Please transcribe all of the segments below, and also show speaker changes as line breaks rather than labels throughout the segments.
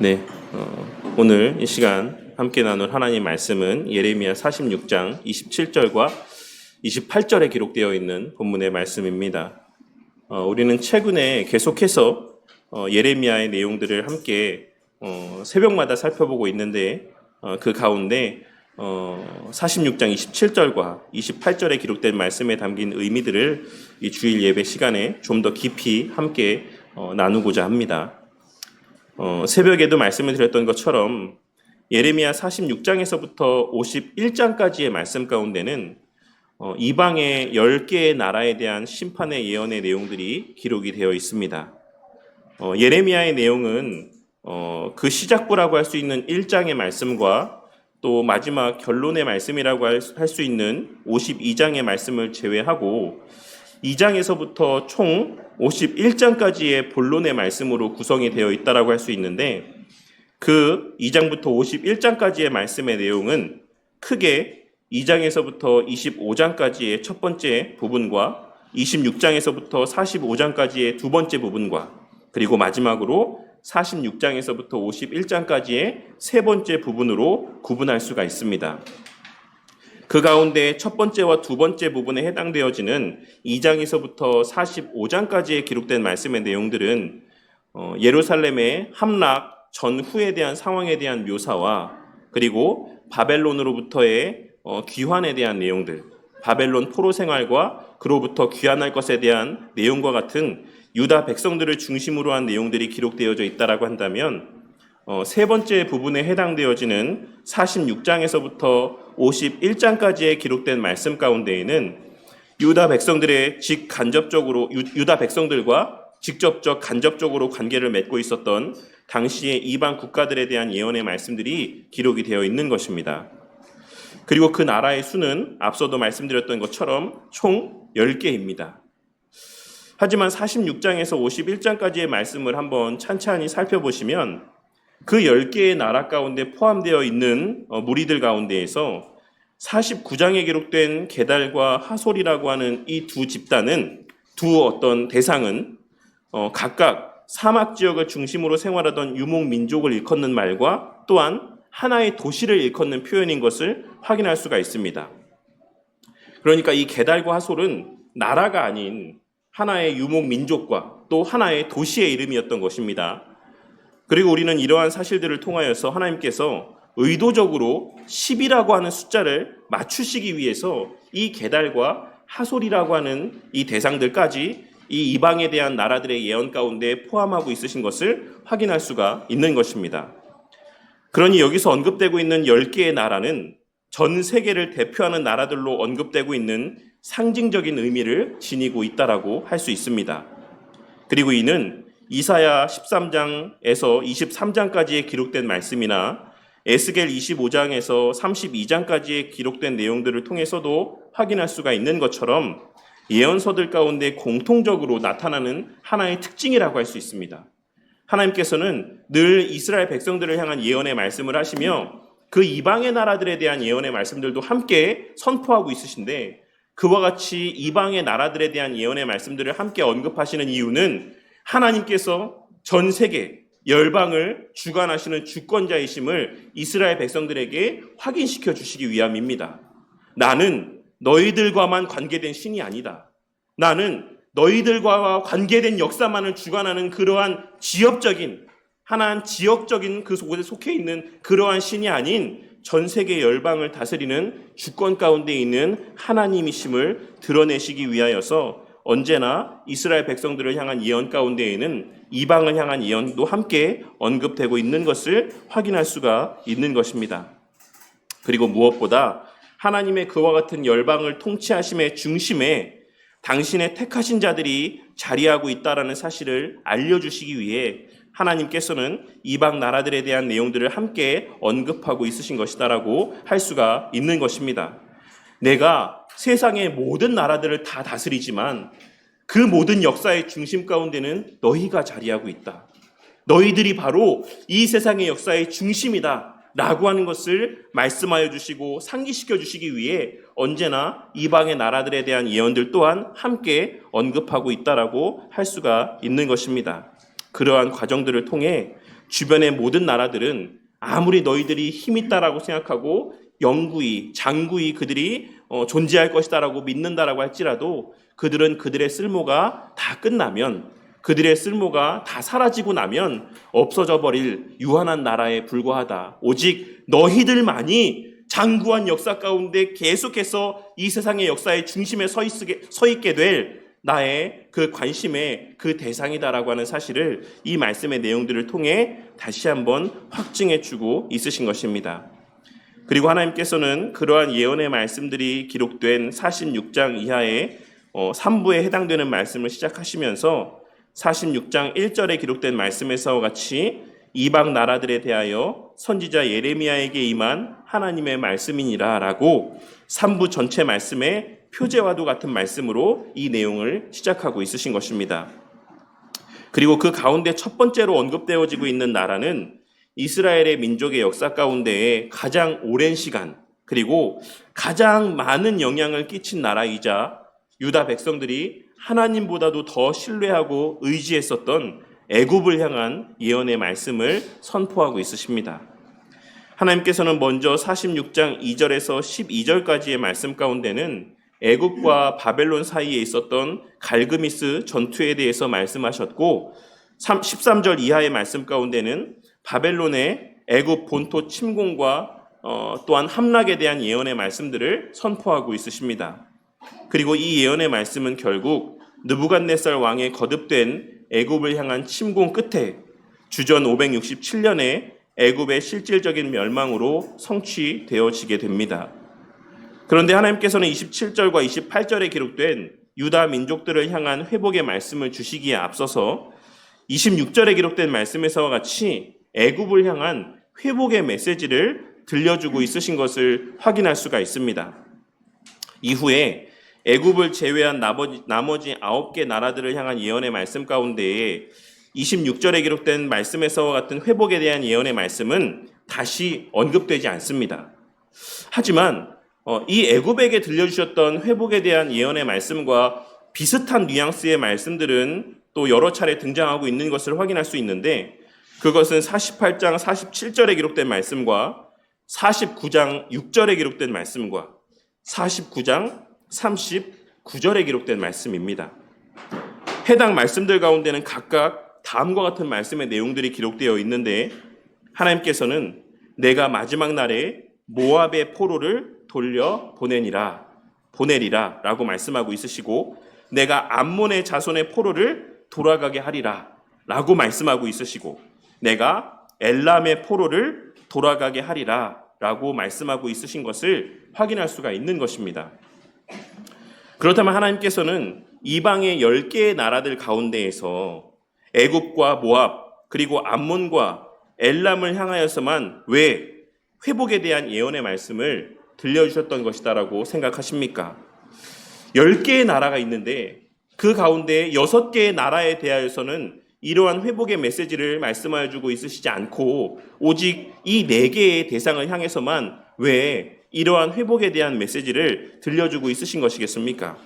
네, 오늘 이 시간 함께 나눌 하나님 말씀은 예레미야 46장 27절과 28절에 기록되어 있는 본문의 말씀입니다. 우리는 최근에 계속해서 예레미야의 내용들을 함께 새벽마다 살펴보고 있는데 그 가운데 46장 27절과 28절에 기록된 말씀에 담긴 의미들을 이 주일 예배 시간에 좀 더 깊이 함께 나누고자 합니다. 새벽에도 말씀을 드렸던 것처럼 예레미야 46장에서부터 51장까지의 말씀 가운데는 이방의 10개의 나라에 대한 심판의 예언의 내용들이 기록이 되어 있습니다. 예레미야의 내용은 그 시작부라고 할 수 있는 1장의 말씀과 또 마지막 결론의 말씀이라고 할 수 있는 52장의 말씀을 제외하고 2장에서부터 총 51장까지의 본론의 말씀으로 구성이 되어 있다고 할 수 있는데 그 2장부터 51장까지의 말씀의 내용은 크게 2장에서부터 25장까지의 첫 번째 부분과 26장에서부터 45장까지의 두 번째 부분과 그리고 마지막으로 46장에서부터 51장까지의 세 번째 부분으로 구분할 수가 있습니다. 그 가운데 첫 번째와 두 번째 부분에 해당되어지는 2장에서부터 45장까지에 기록된 말씀의 내용들은 예루살렘의 함락 전후에 대한 상황에 대한 묘사와 그리고 바벨론으로부터의 귀환에 대한 내용들, 바벨론 포로 생활과 그로부터 귀환할 것에 대한 내용과 같은 유다 백성들을 중심으로 한 내용들이 기록되어져 있다라고 한다면 세 번째 부분에 해당되어지는 46장에서부터 51장까지에 기록된 말씀 가운데에는 유다 백성들의 유다 백성들과 직접적 간접적으로 관계를 맺고 있었던 당시의 이방 국가들에 대한 예언의 말씀들이 기록이 되어 있는 것입니다. 그리고 그 나라의 수는 앞서도 말씀드렸던 것처럼 총 10개입니다. 하지만 46장에서 51장까지의 말씀을 한번 찬찬히 살펴보시면 그 10개의 나라 가운데 포함되어 있는 무리들 가운데에서 49장에 기록된 게달과 하솔이라고 하는 이 두 집단은 대상은 각각 사막 지역을 중심으로 생활하던 유목 민족을 일컫는 말과 또한 하나의 도시를 일컫는 표현인 것을 확인할 수가 있습니다. 그러니까 이 게달과 하솔은 나라가 아닌 하나의 유목 민족과 또 하나의 도시의 이름이었던 것입니다. 그리고 우리는 이러한 사실들을 통하여서 하나님께서 의도적으로 10이라고 하는 숫자를 맞추시기 위해서 이 게달과 하솔이라고 하는 이 대상들까지 이 이방에 대한 나라들의 예언 가운데 포함하고 있으신 것을 확인할 수가 있는 것입니다. 그러니 여기서 언급되고 있는 10개의 나라는 전 세계를 대표하는 나라들로 언급되고 있는 상징적인 의미를 지니고 있다라고 할 수 있습니다. 그리고 이는 이사야 13장에서 23장까지에 기록된 말씀이나 에스겔 25장에서 32장까지에 기록된 내용들을 통해서도 확인할 수가 있는 것처럼 예언서들 가운데 공통적으로 나타나는 하나의 특징이라고 할 수 있습니다. 하나님께서는 늘 이스라엘 백성들을 향한 예언의 말씀을 하시며 그 이방의 나라들에 대한 예언의 말씀들도 함께 선포하고 있으신데 그와 같이 이방의 나라들에 대한 예언의 말씀들을 함께 언급하시는 이유는 하나님께서 전 세계 열방을 주관하시는 주권자이심을 이스라엘 백성들에게 확인시켜 주시기 위함입니다. 나는 너희들과만 관계된 신이 아니다. 나는 너희들과 관계된 역사만을 주관하는 그러한 하나한 지역적인 그 곳에 속해 있는 그러한 신이 아닌 전 세계 열방을 다스리는 주권 가운데 있는 하나님이심을 드러내시기 위하여서 언제나 이스라엘 백성들을 향한 예언 가운데에는 이방을 향한 예언도 함께 언급되고 있는 것을 확인할 수가 있는 것입니다. 그리고 무엇보다 하나님의 그와 같은 열방을 통치하심의 중심에 당신의 택하신 자들이 자리하고 있다라는 사실을 알려주시기 위해 하나님께서는 이방 나라들에 대한 내용들을 함께 언급하고 있으신 것이다라고 할 수가 있는 것입니다. 내가 세상의 모든 나라들을 다 다스리지만 그 모든 역사의 중심 가운데는 너희가 자리하고 있다. 너희들이 바로 이 세상의 역사의 중심이다 라고 하는 것을 말씀하여 주시고 상기시켜 주시기 위해 언제나 이방의 나라들에 대한 예언들 또한 함께 언급하고 있다라고 할 수가 있는 것입니다. 그러한 과정들을 통해 주변의 모든 나라들은 아무리 너희들이 힘 있다라고 생각하고 영구히, 장구히 그들이 존재할 것이다라고 믿는다라고 할지라도 그들은 그들의 쓸모가 다 끝나면, 그들의 쓸모가 다 사라지고 나면 없어져 버릴 유한한 나라에 불과하다. 오직 너희들만이 장구한 역사 가운데 계속해서 이 세상의 역사의 중심에 서 있게 될 나의 그 관심의 그 대상이다라고 하는 사실을 이 말씀의 내용들을 통해 다시 한번 확증해 주고 있으신 것입니다. 그리고 하나님께서는 그러한 예언의 말씀들이 기록된 46장 이하의 3부에 해당되는 말씀을 시작하시면서 46장 1절에 기록된 말씀에서와 같이 이방 나라들에 대하여 선지자 예레미야에게 임한 하나님의 말씀이니라 라고 3부 전체 말씀의 표제와도 같은 말씀으로 이 내용을 시작하고 있으신 것입니다. 그리고 그 가운데 첫 번째로 언급되어지고 있는 나라는 이스라엘의 민족의 역사 가운데에 가장 오랜 시간 그리고 가장 많은 영향을 끼친 나라이자 유다 백성들이 하나님보다도 더 신뢰하고 의지했었던 애굽을 향한 예언의 말씀을 선포하고 있으십니다. 하나님께서는 먼저 46장 2절에서 12절까지의 말씀 가운데는 애굽과 바벨론 사이에 있었던 갈그미스 전투에 대해서 말씀하셨고 13절 이하의 말씀 가운데는 바벨론의 애굽 본토 침공과 또한 함락에 대한 예언의 말씀들을 선포하고 있으십니다. 그리고 이 예언의 말씀은 결국 느부갓네살 왕의 거듭된 애굽을 향한 침공 끝에 주전 567년에 애굽의 실질적인 멸망으로 성취되어지게 됩니다. 그런데 하나님께서는 27절과 28절에 기록된 유다 민족들을 향한 회복의 말씀을 주시기에 앞서서 26절에 기록된 말씀에서와 같이 애굽을 향한 회복의 메시지를 들려주고 있으신 것을 확인할 수가 있습니다. 이후에 애굽을 제외한 나머지 9개 나라들을 향한 예언의 말씀 가운데에 26절에 기록된 말씀에서와 같은 회복에 대한 예언의 말씀은 다시 언급되지 않습니다. 하지만 이 애굽에게 들려주셨던 회복에 대한 예언의 말씀과 비슷한 뉘앙스의 말씀들은 또 여러 차례 등장하고 있는 것을 확인할 수 있는데 그것은 48장 47절에 기록된 말씀과 49장 6절에 기록된 말씀과 49장 39절에 기록된 말씀입니다. 해당 말씀들 가운데는 각각 다음과 같은 말씀의 내용들이 기록되어 있는데 하나님께서는 내가 마지막 날에 모압의 포로를 돌려 보내리라 라고 말씀하고 있으시고 내가 암몬의 자손의 포로를 돌아가게 하리라 라고 말씀하고 있으시고 내가 엘람의 포로를 돌아가게 하리라 라고 말씀하고 있으신 것을 확인할 수가 있는 것입니다. 그렇다면 하나님께서는 이방의 10개의 나라들 가운데에서 애굽과 모압 그리고 암몬과 엘람을 향하여서만 왜 회복에 대한 예언의 말씀을 들려주셨던 것이다라고 생각하십니까? 10개의 나라가 있는데 그 가운데 6개의 나라에 대하여서는 이러한 회복의 메시지를 말씀하여 주고 있으시지 않고 오직 이 4개의 대상을 향해서만 왜 이러한 회복에 대한 메시지를 들려주고 있으신 것이겠습니까?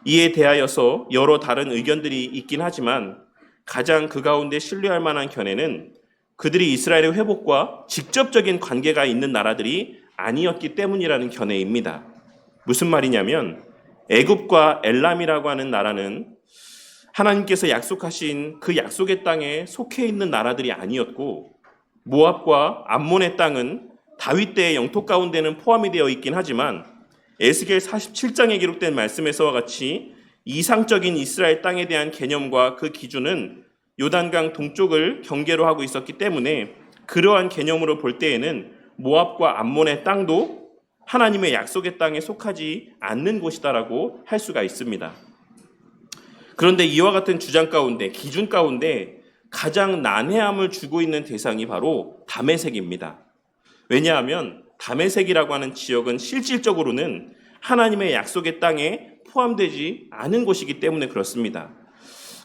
이에 대하여서 여러 다른 의견들이 있긴 하지만 가장 그 가운데 신뢰할 만한 견해는 그들이 이스라엘의 회복과 직접적인 관계가 있는 나라들이 아니었기 때문이라는 견해입니다. 무슨 말이냐면 애굽과 엘람이라고 하는 나라는 하나님께서 약속하신 그 약속의 땅에 속해 있는 나라들이 아니었고 모압과 암몬의 땅은 다윗 때의 영토 가운데는 포함이 되어 있긴 하지만 에스겔 47장에 기록된 말씀에서와 같이 이상적인 이스라엘 땅에 대한 개념과 그 기준은 요단강 동쪽을 경계로 하고 있었기 때문에 그러한 개념으로 볼 때에는 모압과 암몬의 땅도 하나님의 약속의 땅에 속하지 않는 곳이다라고 할 수가 있습니다. 그런데 이와 같은 주장 가운데, 기준 가운데 가장 난해함을 주고 있는 대상이 바로 다메섹입니다. 왜냐하면 다메섹이라고 하는 지역은 실질적으로는 하나님의 약속의 땅에 포함되지 않은 곳이기 때문에 그렇습니다.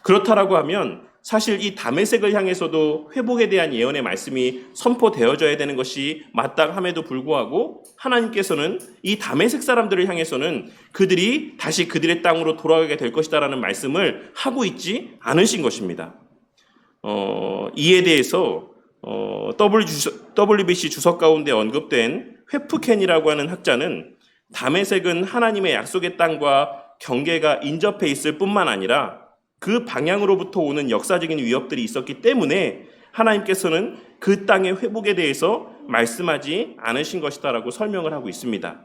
그렇다라고 하면 사실 이 다메섹을 향해서도 회복에 대한 예언의 말씀이 선포되어져야 되는 것이 마땅함에도 불구하고 하나님께서는 이 다메섹 사람들을 향해서는 그들이 다시 그들의 땅으로 돌아가게 될 것이다라는 말씀을 하고 있지 않으신 것입니다. 이에 대해서 WBC 주석 가운데 언급된 회프켄이라고 하는 학자는 다메섹은 하나님의 약속의 땅과 경계가 인접해 있을 뿐만 아니라 그 방향으로부터 오는 역사적인 위협들이 있었기 때문에 하나님께서는 그 땅의 회복에 대해서 말씀하지 않으신 것이다라고 설명을 하고 있습니다.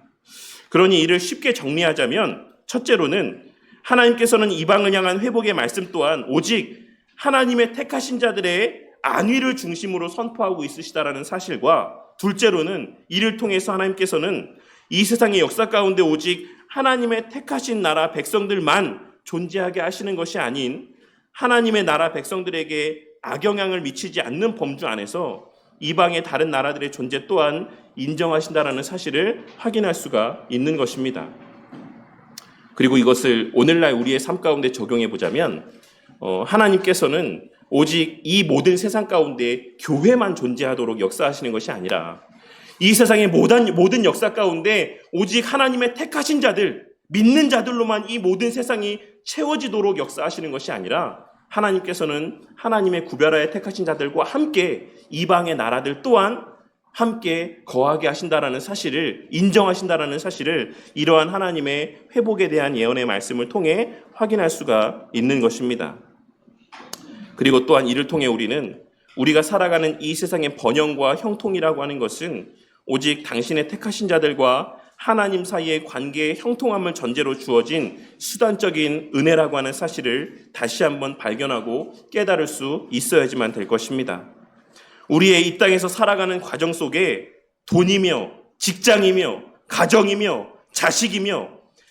그러니 이를 쉽게 정리하자면 첫째로는 하나님께서는 이방을 향한 회복의 말씀 또한 오직 하나님의 택하신 자들의 안위를 중심으로 선포하고 있으시다라는 사실과 둘째로는 이를 통해서 하나님께서는 이 세상의 역사 가운데 오직 하나님의 택하신 나라 백성들만 존재하게 하시는 것이 아닌 하나님의 나라 백성들에게 악영향을 미치지 않는 범주 안에서 이방의 다른 나라들의 존재 또한 인정하신다라는 사실을 확인할 수가 있는 것입니다. 그리고 이것을 오늘날 우리의 삶 가운데 적용해 보자면 하나님께서는 오직 이 모든 세상 가운데 교회만 존재하도록 역사하시는 것이 아니라 이 세상의 모든 역사 가운데 오직 하나님의 택하신 자들, 믿는 자들로만 이 모든 세상이 채워지도록 역사하시는 것이 아니라 하나님께서는 하나님의 구별하여 택하신 자들과 함께 이방의 나라들 또한 함께 거하게 하신다라는 사실을 인정하신다라는 사실을 이러한 하나님의 회복에 대한 예언의 말씀을 통해 확인할 수가 있는 것입니다. 그리고 또한 이를 통해 우리는 우리가 살아가는 이 세상의 번영과 형통이라고 하는 것은 오직 당신의 택하신 자들과 하나님 사이의 관계의 형통함을 전제로 주어진 수단적인 은혜라고 하는 사실을 다시 한번 발견하고 깨달을 수 있어야지만 될 것입니다. 우리의 이 땅에서 살아가는 과정 속에 돈이며 직장이며 가정이며 자식이며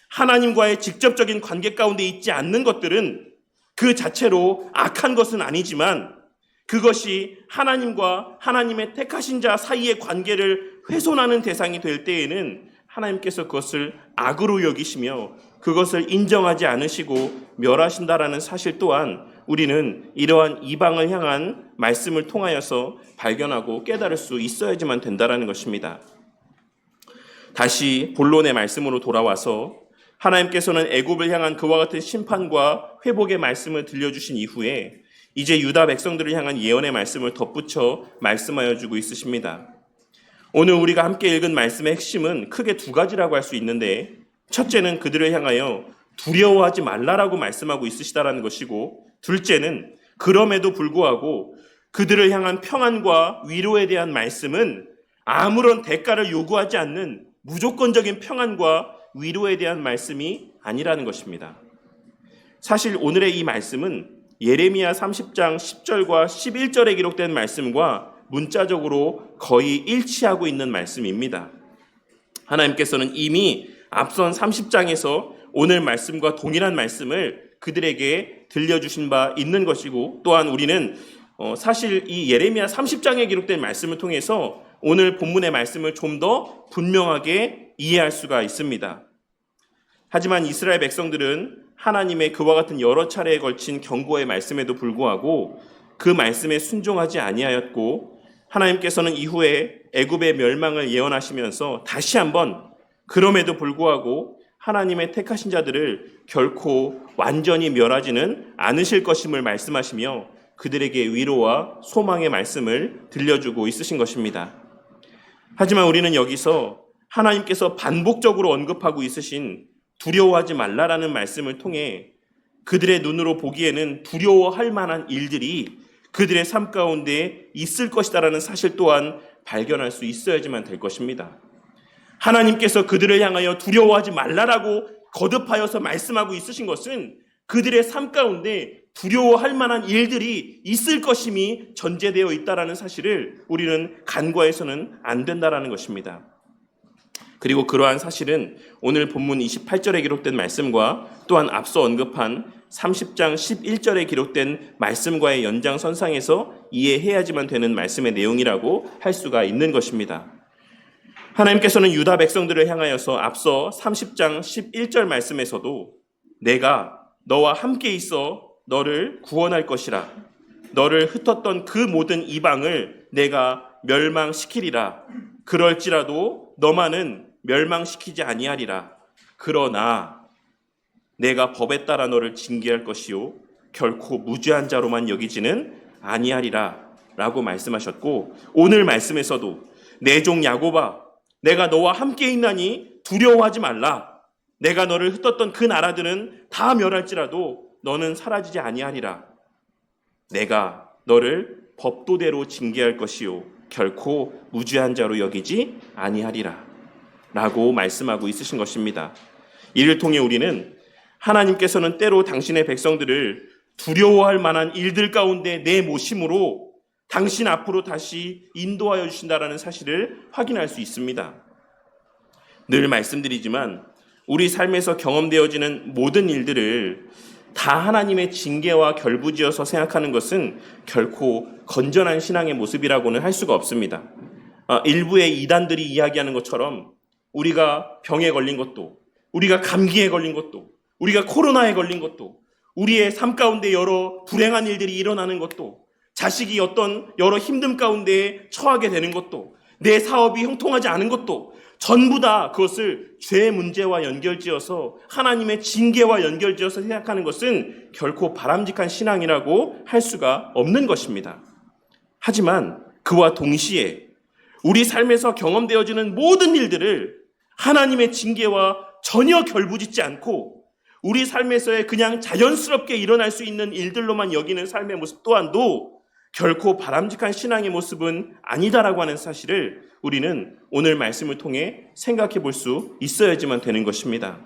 하나님과의 직접적인 관계 가운데 있지 않는 것들은 그 자체로 악한 것은 아니지만 그것이 하나님과 하나님의 택하신 자 사이의 관계를 훼손하는 대상이 될 때에는 하나님께서 그것을 악으로 여기시며 그것을 인정하지 않으시고 멸하신다라는 사실 또한 우리는 이러한 이방을 향한 말씀을 통하여서 발견하고 깨달을 수 있어야지만 된다라는 것입니다. 다시 본론의 말씀으로 돌아와서 하나님께서는 애굽을 향한 그와 같은 심판과 회복의 말씀을 들려주신 이후에 이제 유다 백성들을 향한 예언의 말씀을 덧붙여 말씀하여 주고 있으십니다. 오늘 우리가 함께 읽은 말씀의 핵심은 크게 두 가지라고 할 수 있는데 첫째는 그들을 향하여 두려워하지 말라라고 말씀하고 있으시다라는 것이고 둘째는 그럼에도 불구하고 그들을 향한 평안과 위로에 대한 말씀은 아무런 대가를 요구하지 않는 무조건적인 평안과 위로에 대한 말씀이 아니라는 것입니다. 사실 오늘의 이 말씀은 예레미야 30장 10절과 11절에 기록된 말씀과 문자적으로 거의 일치하고 있는 말씀입니다. 하나님께서는 이미 앞선 30장에서 오늘 말씀과 동일한 말씀을 그들에게 들려주신 바 있는 것이고 또한 우리는 사실 이 예레미야 30장에 기록된 말씀을 통해서 오늘 본문의 말씀을 좀 더 분명하게 이해할 수가 있습니다. 하지만 이스라엘 백성들은 하나님의 그와 같은 여러 차례에 걸친 경고의 말씀에도 불구하고 그 말씀에 순종하지 아니하였고 하나님께서는 이후에 애굽의 멸망을 예언하시면서 다시 한번 그럼에도 불구하고 하나님의 택하신 자들을 결코 완전히 멸하지는 않으실 것임을 말씀하시며 그들에게 위로와 소망의 말씀을 들려주고 있으신 것입니다. 하지만 우리는 여기서 하나님께서 반복적으로 언급하고 있으신 두려워하지 말라라는 말씀을 통해 그들의 눈으로 보기에는 두려워할 만한 일들이 그들의 삶 가운데 있을 것이다라는 사실 또한 발견할 수 있어야지만 될 것입니다. 하나님께서 그들을 향하여 두려워하지 말라라고 거듭하여서 말씀하고 있으신 것은 그들의 삶 가운데 두려워할 만한 일들이 있을 것임이 전제되어 있다라는 사실을 우리는 간과해서는 안 된다라는 것입니다. 그리고 그러한 사실은 오늘 본문 28절에 기록된 말씀과 또한 앞서 언급한 30장 11절에 기록된 말씀과의 연장선상에서 이해해야지만 되는 말씀의 내용이라고 할 수가 있는 것입니다. 하나님께서는 유다 백성들을 향하여서 앞서 30장 11절 말씀에서도 내가 너와 함께 있어 너를 구원할 것이라 너를 흩었던 그 모든 이방을 내가 멸망시키리라 그럴지라도 너만은 멸망시키지 아니하리라 그러나 내가 법에 따라 너를 징계할 것이요 결코 무죄한 자로만 여기지는 아니하리라 라고 말씀하셨고, 오늘 말씀에서도 내 종 야곱아, 내가 너와 함께 있나니 두려워하지 말라. 내가 너를 흩었던 그 나라들은 다 멸할지라도 너는 사라지지 아니하리라. 내가 너를 법도대로 징계할 것이요 결코 무죄한 자로 여기지 아니하리라. 라고 말씀하고 있으신 것입니다. 이를 통해 우리는 하나님께서는 때로 당신의 백성들을 두려워할 만한 일들 가운데 내모심으로 당신 앞으로 다시 인도하여 주신다라는 사실을 확인할 수 있습니다. 늘 말씀드리지만 우리 삶에서 경험되어지는 모든 일들을 다 하나님의 징계와 결부지어서 생각하는 것은 결코 건전한 신앙의 모습이라고는 할 수가 없습니다. 일부의 이단들이 이야기하는 것처럼 우리가 병에 걸린 것도, 우리가 감기에 걸린 것도, 우리가 코로나에 걸린 것도, 우리의 삶 가운데 여러 불행한 일들이 일어나는 것도, 자식이 어떤 여러 힘듦 가운데 처하게 되는 것도, 내 사업이 형통하지 않은 것도 전부 다 그것을 죄의 문제와 연결지어서 하나님의 징계와 연결지어서 생각하는 것은 결코 바람직한 신앙이라고 할 수가 없는 것입니다. 하지만 그와 동시에 우리 삶에서 경험되어지는 모든 일들을 하나님의 징계와 전혀 결부짓지 않고 우리 삶에서의 그냥 자연스럽게 일어날 수 있는 일들로만 여기는 삶의 모습 또한도 결코 바람직한 신앙의 모습은 아니다라고 하는 사실을 우리는 오늘 말씀을 통해 생각해 볼 수 있어야지만 되는 것입니다.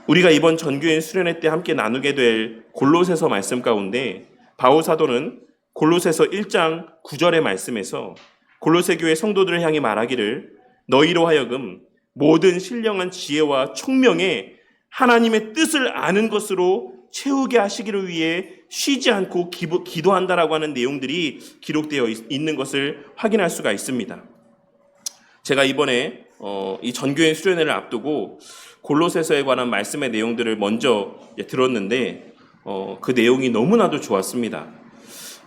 우리가 이번 전교인 수련회 때 함께 나누게 될 골로새서 말씀 가운데 바울 사도는 골로새서 1장 9절의 말씀에서 골로새 교회 성도들을 향해 말하기를 너희로 하여금 모든 신령한 지혜와 총명에 하나님의 뜻을 아는 것으로 채우게 하시기를 위해 쉬지 않고 기도한다라고 하는 내용들이 기록되어 있는 것을 확인할 수가 있습니다. 제가 이번에 이 전교인 수련회를 앞두고 골로새서에 관한 말씀의 내용들을 먼저 들었는데 그 내용이 너무나도 좋았습니다.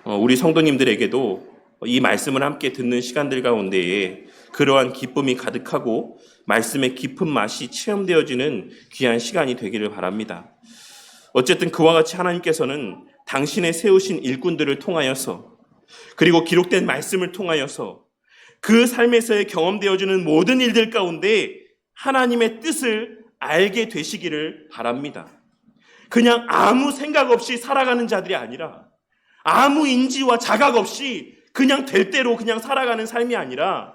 우리 성도님들에게도 이 말씀을 함께 듣는 시간들 가운데에 그러한 기쁨이 가득하고 말씀의 깊은 맛이 체험되어지는 귀한 시간이 되기를 바랍니다. 어쨌든 그와 같이 하나님께서는 당신의 세우신 일꾼들을 통하여서 그리고 기록된 말씀을 통하여서 그 삶에서의 경험되어지는 모든 일들 가운데 하나님의 뜻을 알게 되시기를 바랍니다. 그냥 아무 생각 없이 살아가는 자들이 아니라 아무 인지와 자각 없이 그냥 될 대로 그냥 살아가는 삶이 아니라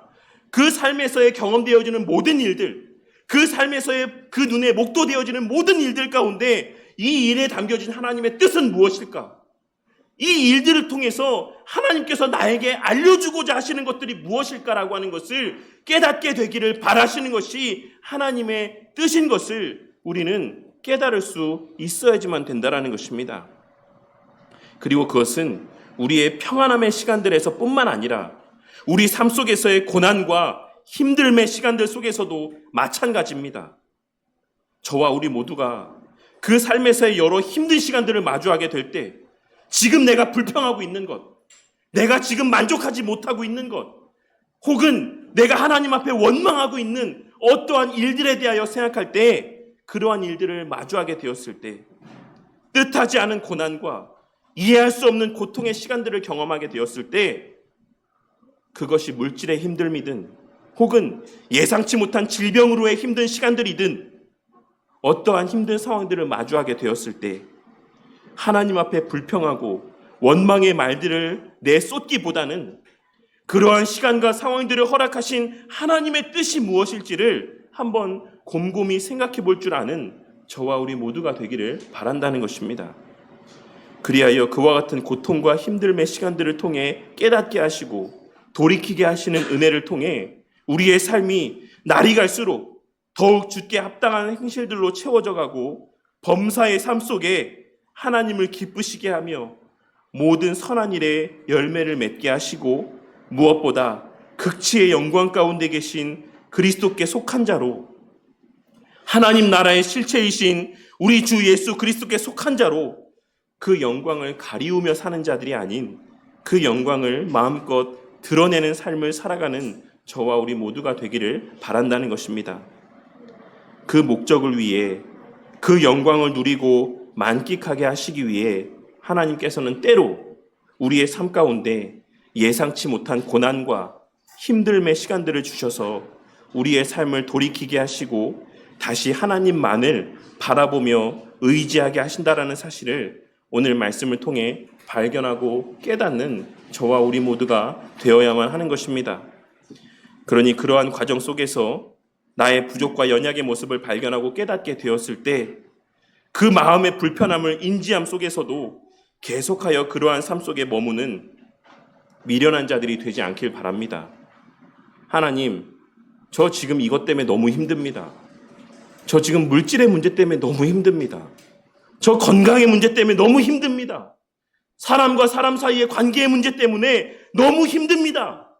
그 삶에서의 경험되어지는 모든 일들, 그 삶에서의 그 눈에 목도되어지는 모든 일들 가운데 이 일에 담겨진 하나님의 뜻은 무엇일까? 이 일들을 통해서 하나님께서 나에게 알려주고자 하시는 것들이 무엇일까라고 하는 것을 깨닫게 되기를 바라시는 것이 하나님의 뜻인 것을 우리는 깨달을 수 있어야지만 된다라는 것입니다. 그리고 그것은 우리의 평안함의 시간들에서 뿐만 아니라 우리 삶 속에서의 고난과 힘듦의 시간들 속에서도 마찬가지입니다. 저와 우리 모두가 그 삶에서의 여러 힘든 시간들을 마주하게 될 때 지금 내가 불평하고 있는 것, 내가 지금 만족하지 못하고 있는 것, 혹은 내가 하나님 앞에 원망하고 있는 어떠한 일들에 대하여 생각할 때 그러한 일들을 마주하게 되었을 때 뜻하지 않은 고난과 이해할 수 없는 고통의 시간들을 경험하게 되었을 때 그것이 물질의 힘듦이든 혹은 예상치 못한 질병으로의 힘든 시간들이든 어떠한 힘든 상황들을 마주하게 되었을 때 하나님 앞에 불평하고 원망의 말들을 내쏟기보다는 그러한 시간과 상황들을 허락하신 하나님의 뜻이 무엇일지를 한번 곰곰이 생각해 볼 줄 아는 저와 우리 모두가 되기를 바란다는 것입니다. 그리하여 그와 같은 고통과 힘듦의 시간들을 통해 깨닫게 하시고 돌이키게 하시는 은혜를 통해 우리의 삶이 날이 갈수록 더욱 주께 합당한 행실들로 채워져 가고 범사의 삶 속에 하나님을 기쁘시게 하며 모든 선한 일에 열매를 맺게 하시고 무엇보다 극치의 영광 가운데 계신 그리스도께 속한 자로 하나님 나라의 실체이신 우리 주 예수 그리스도께 속한 자로 그 영광을 가리우며 사는 자들이 아닌 그 영광을 마음껏 드러내는 삶을 살아가는 저와 우리 모두가 되기를 바란다는 것입니다. 그 목적을 위해 그 영광을 누리고 만끽하게 하시기 위해 하나님께서는 때로 우리의 삶 가운데 예상치 못한 고난과 힘듦의 시간들을 주셔서 우리의 삶을 돌이키게 하시고 다시 하나님만을 바라보며 의지하게 하신다라는 사실을 오늘 말씀을 통해 발견하고 깨닫는 저와 우리 모두가 되어야만 하는 것입니다. 그러니 그러한 과정 속에서 나의 부족과 연약의 모습을 발견하고 깨닫게 되었을 때 그 마음의 불편함을 인지함 속에서도 계속하여 그러한 삶 속에 머무는 미련한 자들이 되지 않길 바랍니다. 하나님, 저 지금 이것 때문에 너무 힘듭니다. 저 지금 물질의 문제 때문에 너무 힘듭니다. 저 건강의 문제 때문에 너무 힘듭니다. 사람과 사람 사이의 관계의 문제 때문에 너무 힘듭니다.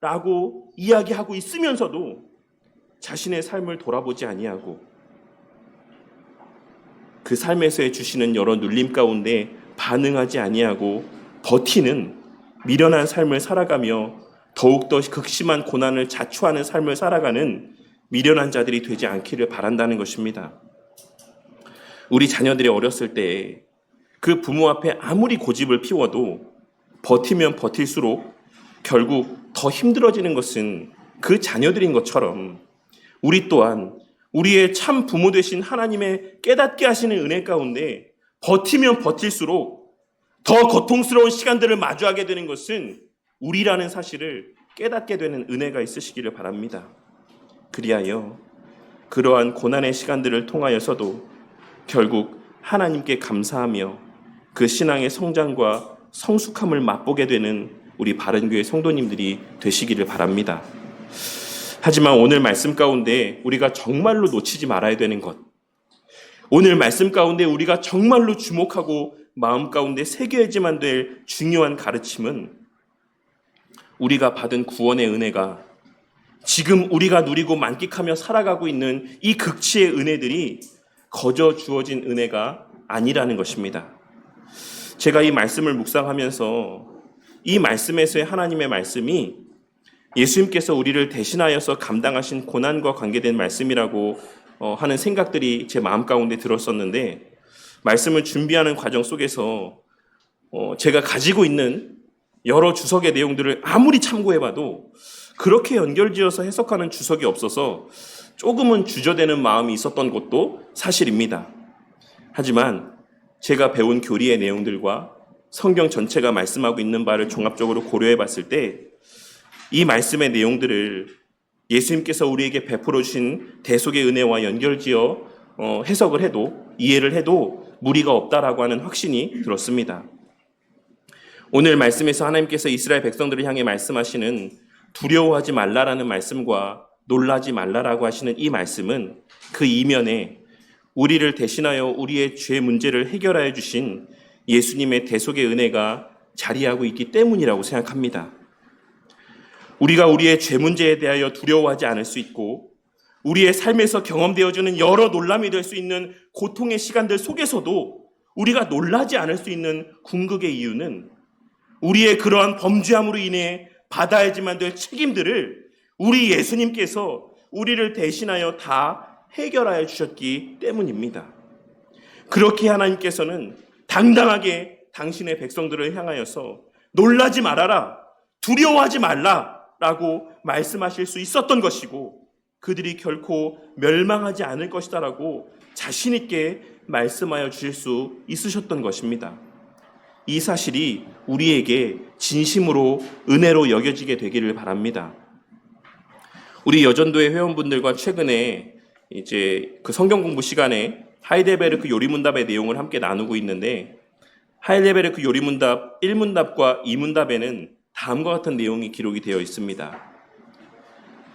라고 이야기하고 있으면서도 자신의 삶을 돌아보지 아니하고 그 삶에서 주시는 여러 눌림 가운데 반응하지 아니하고 버티는 미련한 삶을 살아가며 더욱더 극심한 고난을 자초하는 삶을 살아가는 미련한 자들이 되지 않기를 바란다는 것입니다. 우리 자녀들이 어렸을 때 그 부모 앞에 아무리 고집을 피워도 버티면 버틸수록 결국 더 힘들어지는 것은 그 자녀들인 것처럼 우리 또한 우리의 참 부모 되신 하나님의 깨닫게 하시는 은혜 가운데 버티면 버틸수록 더 고통스러운 시간들을 마주하게 되는 것은 우리라는 사실을 깨닫게 되는 은혜가 있으시기를 바랍니다. 그리하여 그러한 고난의 시간들을 통하여서도 결국 하나님께 감사하며 그 신앙의 성장과 성숙함을 맛보게 되는 우리 바른교회 성도님들이 되시기를 바랍니다. 하지만 오늘 말씀 가운데 우리가 정말로 놓치지 말아야 되는 것, 오늘 말씀 가운데 우리가 정말로 주목하고 마음 가운데 새겨야지만 될 중요한 가르침은 우리가 받은 구원의 은혜가 지금 우리가 누리고 만끽하며 살아가고 있는 이 극치의 은혜들이 거저 주어진 은혜가 아니라는 것입니다. 제가 이 말씀을 묵상하면서 이 말씀에서의 하나님의 말씀이 예수님께서 우리를 대신하여서 감당하신 고난과 관계된 말씀이라고 하는 생각들이 제 마음 가운데 들었었는데 말씀을 준비하는 과정 속에서 제가 가지고 있는 여러 주석의 내용들을 아무리 참고해봐도 그렇게 연결지어서 해석하는 주석이 없어서 조금은 주저되는 마음이 있었던 것도 사실입니다. 하지만 제가 배운 교리의 내용들과 성경 전체가 말씀하고 있는 바를 종합적으로 고려해 봤을 때 이 말씀의 내용들을 예수님께서 우리에게 베풀어 주신 대속의 은혜와 연결지어 해석을 해도 이해를 해도 무리가 없다라고 하는 확신이 들었습니다. 오늘 말씀에서 하나님께서 이스라엘 백성들을 향해 말씀하시는 두려워하지 말라라는 말씀과 놀라지 말라라고 하시는 이 말씀은 그 이면에 우리를 대신하여 우리의 죄 문제를 해결하여 주신 예수님의 대속의 은혜가 자리하고 있기 때문이라고 생각합니다. 우리가 우리의 죄 문제에 대하여 두려워하지 않을 수 있고 우리의 삶에서 경험되어지는 여러 논란이 될 수 있는 고통의 시간들 속에서도 우리가 놀라지 않을 수 있는 궁극의 이유는 우리의 그러한 범죄함으로 인해 받아야지만 될 책임들을 우리 예수님께서 우리를 대신하여 다 해결하여 주셨기 때문입니다. 그렇게 하나님께서는 당당하게 당신의 백성들을 향하여서 놀라지 말아라, 두려워하지 말라라고 말씀하실 수 있었던 것이고 그들이 결코 멸망하지 않을 것이다라고 자신 있게 말씀하여 주실 수 있으셨던 것입니다. 이 사실이 우리에게 진심으로 은혜로 여겨지게 되기를 바랍니다. 우리 여전도의 회원분들과 최근에 이제 그 성경 공부 시간에 하이델베르크 요리문답의 내용을 함께 나누고 있는데 하이델베르크 요리문답 1문답과 2문답에는 다음과 같은 내용이 기록이 되어 있습니다.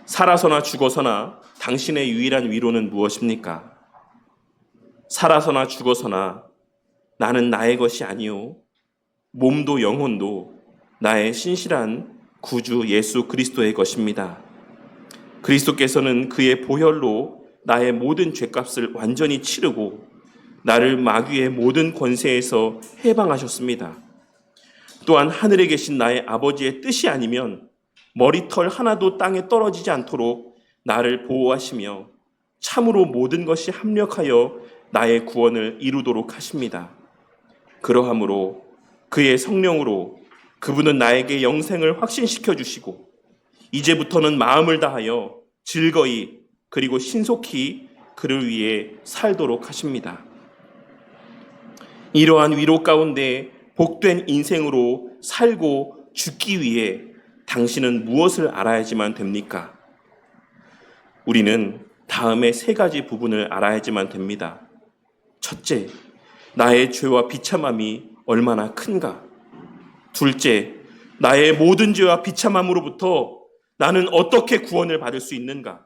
살아서나 죽어서나 당신의 유일한 위로는 무엇입니까? 살아서나 죽어서나 나는 나의 것이 아니요 몸도 영혼도 나의 신실한 구주 예수 그리스도의 것입니다. 그리스도께서는 그의 보혈로 나의 모든 죄값을 완전히 치르고 나를 마귀의 모든 권세에서 해방하셨습니다. 또한 하늘에 계신 나의 아버지의 뜻이 아니면 머리털 하나도 땅에 떨어지지 않도록 나를 보호하시며 참으로 모든 것이 합력하여 나의 구원을 이루도록 하십니다. 그러함으로 그의 성령으로 그분은 나에게 영생을 확신시켜 주시고 이제부터는 마음을 다하여 즐거이 그리고 신속히 그를 위해 살도록 하십니다. 이러한 위로 가운데 복된 인생으로 살고 죽기 위해 당신은 무엇을 알아야지만 됩니까? 우리는 다음에 세 가지 부분을 알아야지만 됩니다. 첫째, 나의 죄와 비참함이 얼마나 큰가? 둘째, 나의 모든 죄와 비참함으로부터 나는 어떻게 구원을 받을 수 있는가?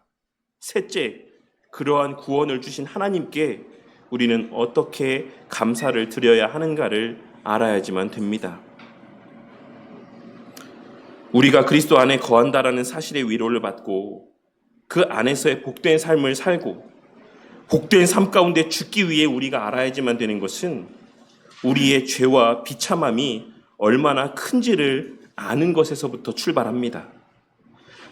셋째, 그러한 구원을 주신 하나님께 우리는 어떻게 감사를 드려야 하는가를 알아야지만 됩니다. 우리가 그리스도 안에 거한다라는 사실의 위로를 받고 그 안에서의 복된 삶을 살고 복된 삶 가운데 죽기 위해 우리가 알아야지만 되는 것은 우리의 죄와 비참함이 얼마나 큰지를 아는 것에서부터 출발합니다.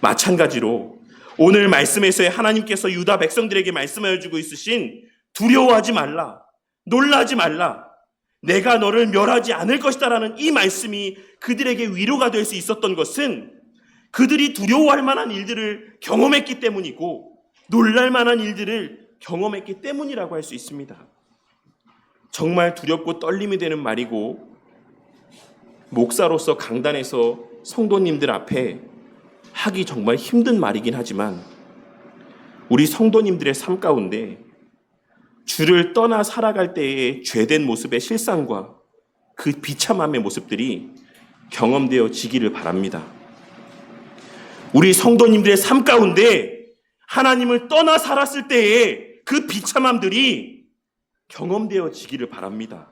마찬가지로 오늘 말씀에서의 하나님께서 유다 백성들에게 말씀하여 주고 있으신 두려워하지 말라, 놀라지 말라, 내가 너를 멸하지 않을 것이다라는 이 말씀이 그들에게 위로가 될 수 있었던 것은 그들이 두려워할 만한 일들을 경험했기 때문이고 놀랄 만한 일들을 경험했기 때문이라고 할 수 있습니다. 정말 두렵고 떨림이 되는 말이고 목사로서 강단에서 성도님들 앞에 하기 정말 힘든 말이긴 하지만 우리 성도님들의 삶 가운데 주를 떠나 살아갈 때의 죄된 모습의 실상과 그 비참함의 모습들이 경험되어지기를 바랍니다. 우리 성도님들의 삶 가운데 하나님을 떠나 살았을 때의 그 비참함들이 경험되어지기를 바랍니다.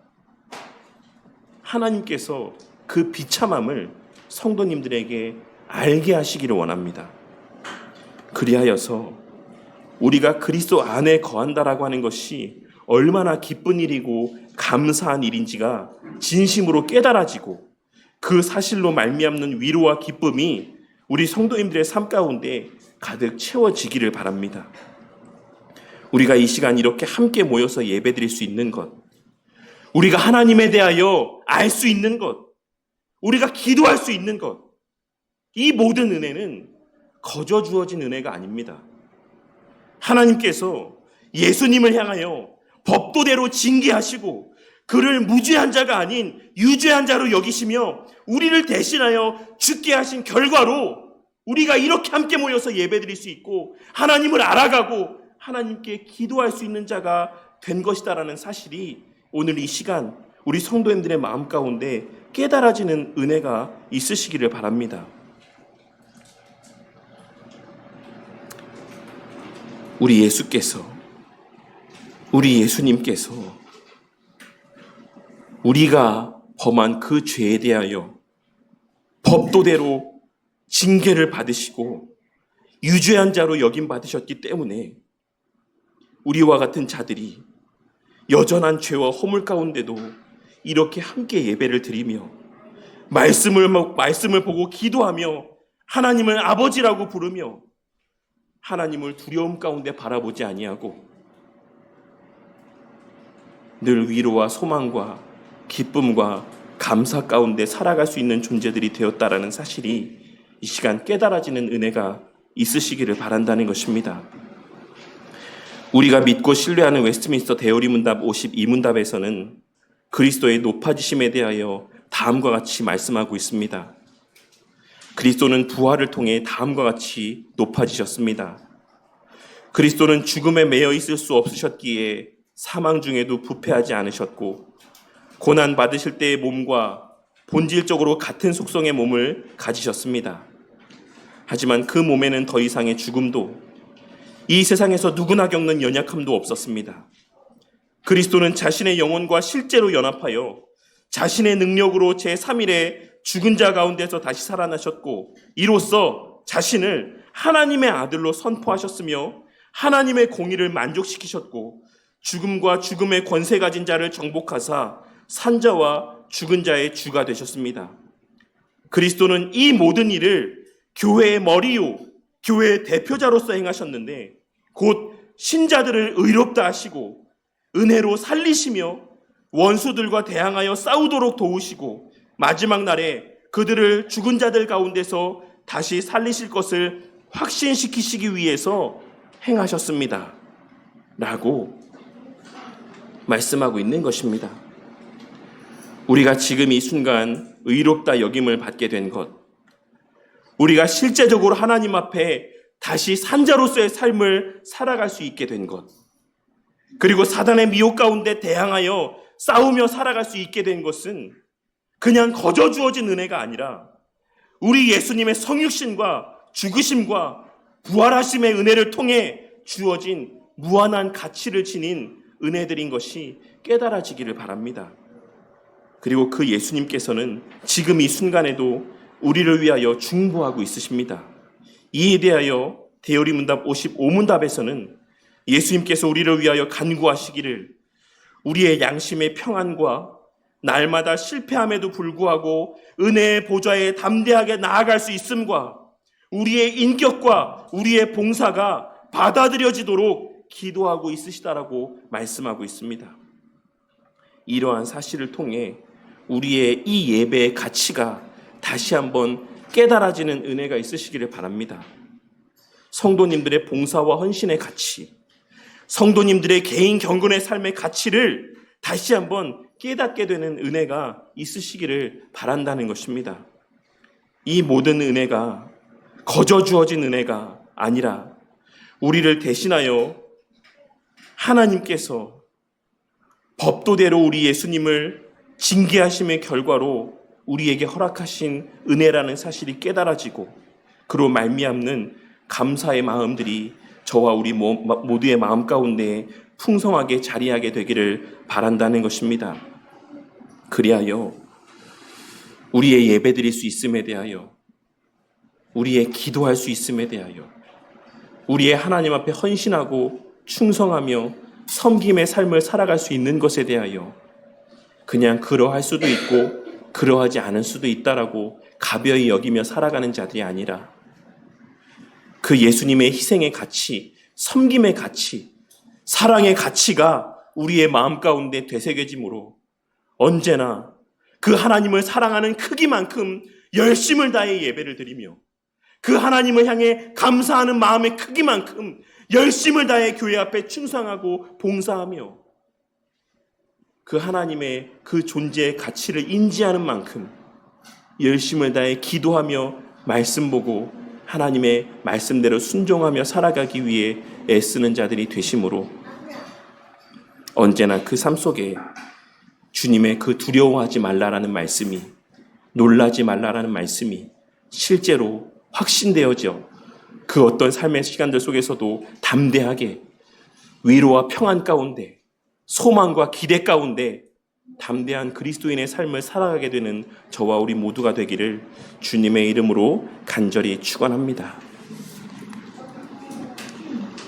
하나님께서 그 비참함을 성도님들에게 알게 하시기를 원합니다. 그리하여서 우리가 그리스도 안에 거한다라고 하는 것이 얼마나 기쁜 일이고 감사한 일인지가 진심으로 깨달아지고 그 사실로 말미암는 위로와 기쁨이 우리 성도님들의 삶 가운데 가득 채워지기를 바랍니다. 우리가 이 시간 이렇게 함께 모여서 예배드릴 수 있는 것, 우리가 하나님에 대하여 알 수 있는 것, 우리가 기도할 수 있는 것, 이 모든 은혜는 거저 주어진 은혜가 아닙니다. 하나님께서 예수님을 향하여 법도대로 징계하시고 그를 무죄한 자가 아닌 유죄한 자로 여기시며 우리를 대신하여 죽게 하신 결과로 우리가 이렇게 함께 모여서 예배드릴 수 있고 하나님을 알아가고 하나님께 기도할 수 있는 자가 된 것이다라는 사실이 오늘 이 시간 우리 성도님들의 마음 가운데 깨달아지는 은혜가 있으시기를 바랍니다. 우리 예수님께서 우리가 범한 그 죄에 대하여 법도대로 징계를 받으시고 유죄한 자로 여김받으셨기 때문에 우리와 같은 자들이 여전한 죄와 허물 가운데도 이렇게 함께 예배를 드리며 말씀을 보고 기도하며 하나님을 아버지라고 부르며 하나님을 두려움 가운데 바라보지 아니하고 늘 위로와 소망과 기쁨과 감사 가운데 살아갈 수 있는 존재들이 되었다라는 사실이 이 시간 깨달아지는 은혜가 있으시기를 바란다는 것입니다. 우리가 믿고 신뢰하는 웨스트민스터 대오리 문답 52문답에서는 그리스도의 높아지심에 대하여 다음과 같이 말씀하고 있습니다. 그리스도는 부활을 통해 다음과 같이 높아지셨습니다. 그리스도는 죽음에 매여 있을 수 없으셨기에 사망 중에도 부패하지 않으셨고 고난 받으실 때의 몸과 본질적으로 같은 속성의 몸을 가지셨습니다. 하지만 그 몸에는 더 이상의 죽음도 이 세상에서 누구나 겪는 연약함도 없었습니다. 그리스도는 자신의 영혼과 실제로 연합하여 자신의 능력으로 제3일에 죽은 자 가운데서 다시 살아나셨고 이로써 자신을 하나님의 아들로 선포하셨으며 하나님의 공의를 만족시키셨고 죽음과 죽음의 권세 가진 자를 정복하사 산자와 죽은 자의 주가 되셨습니다. 그리스도는 이 모든 일을 교회의 머리요 교회의 대표자로서 행하셨는데 곧 신자들을 의롭다 하시고 은혜로 살리시며 원수들과 대항하여 싸우도록 도우시고 마지막 날에 그들을 죽은 자들 가운데서 다시 살리실 것을 확신시키시기 위해서 행하셨습니다. 라고 말씀하고 있는 것입니다. 우리가 지금 이 순간 의롭다 여김을 받게 된 것, 우리가 실제적으로 하나님 앞에 다시 산자로서의 삶을 살아갈 수 있게 된 것, 그리고 사단의 미혹 가운데 대항하여 싸우며 살아갈 수 있게 된 것은 그냥 거저 주어진 은혜가 아니라 우리 예수님의 성육신과 죽으심과 부활하심의 은혜를 통해 주어진 무한한 가치를 지닌 은혜들인 것이 깨달아지기를 바랍니다. 그리고 그 예수님께서는 지금 이 순간에도 우리를 위하여 중보하고 있으십니다. 이에 대하여 대요리문답 55문답에서는 예수님께서 우리를 위하여 간구하시기를 우리의 양심의 평안과 날마다 실패함에도 불구하고 은혜의 보좌에 담대하게 나아갈 수 있음과 우리의 인격과 우리의 봉사가 받아들여지도록 기도하고 있으시다라고 말씀하고 있습니다. 이러한 사실을 통해 우리의 이 예배의 가치가 다시 한번 깨달아지는 은혜가 있으시기를 바랍니다. 성도님들의 봉사와 헌신의 가치, 성도님들의 개인 경건의 삶의 가치를 다시 한번 깨닫게 되는 은혜가 있으시기를 바란다는 것입니다. 이 모든 은혜가 거저 주어진 은혜가 아니라 우리를 대신하여 하나님께서 법도대로 우리 예수님을 징계하심의 결과로 우리에게 허락하신 은혜라는 사실이 깨달아지고 그로 말미암는 감사의 마음들이 저와 우리 모두의 마음 가운데 풍성하게 자리하게 되기를 바란다는 것입니다. 그리하여 우리의 예배드릴 수 있음에 대하여, 우리의 기도할 수 있음에 대하여, 우리의 하나님 앞에 헌신하고 충성하며 섬김의 삶을 살아갈 수 있는 것에 대하여 그냥 그러할 수도 있고 그러하지 않을 수도 있다라고 가벼이 여기며 살아가는 자들이 아니라 그 예수님의 희생의 가치, 섬김의 가치, 사랑의 가치가 우리의 마음 가운데 되새겨짐으로 언제나 그 하나님을 사랑하는 크기만큼 열심을 다해 예배를 드리며 그 하나님을 향해 감사하는 마음의 크기만큼 열심을 다해 교회 앞에 충성하고 봉사하며 그 하나님의 그 존재의 가치를 인지하는 만큼 열심을 다해 기도하며 말씀 보고 하나님의 말씀대로 순종하며 살아가기 위해 애쓰는 자들이 되심으로 언제나 그 삶 속에 주님의 그 두려워하지 말라라는 말씀이, 놀라지 말라라는 말씀이 실제로 확신되어져 그 어떤 삶의 시간들 속에서도 담대하게 위로와 평안 가운데 소망과 기대 가운데 담대한 그리스도인의 삶을 살아가게 되는 저와 우리 모두가 되기를 주님의 이름으로 간절히 축원합니다.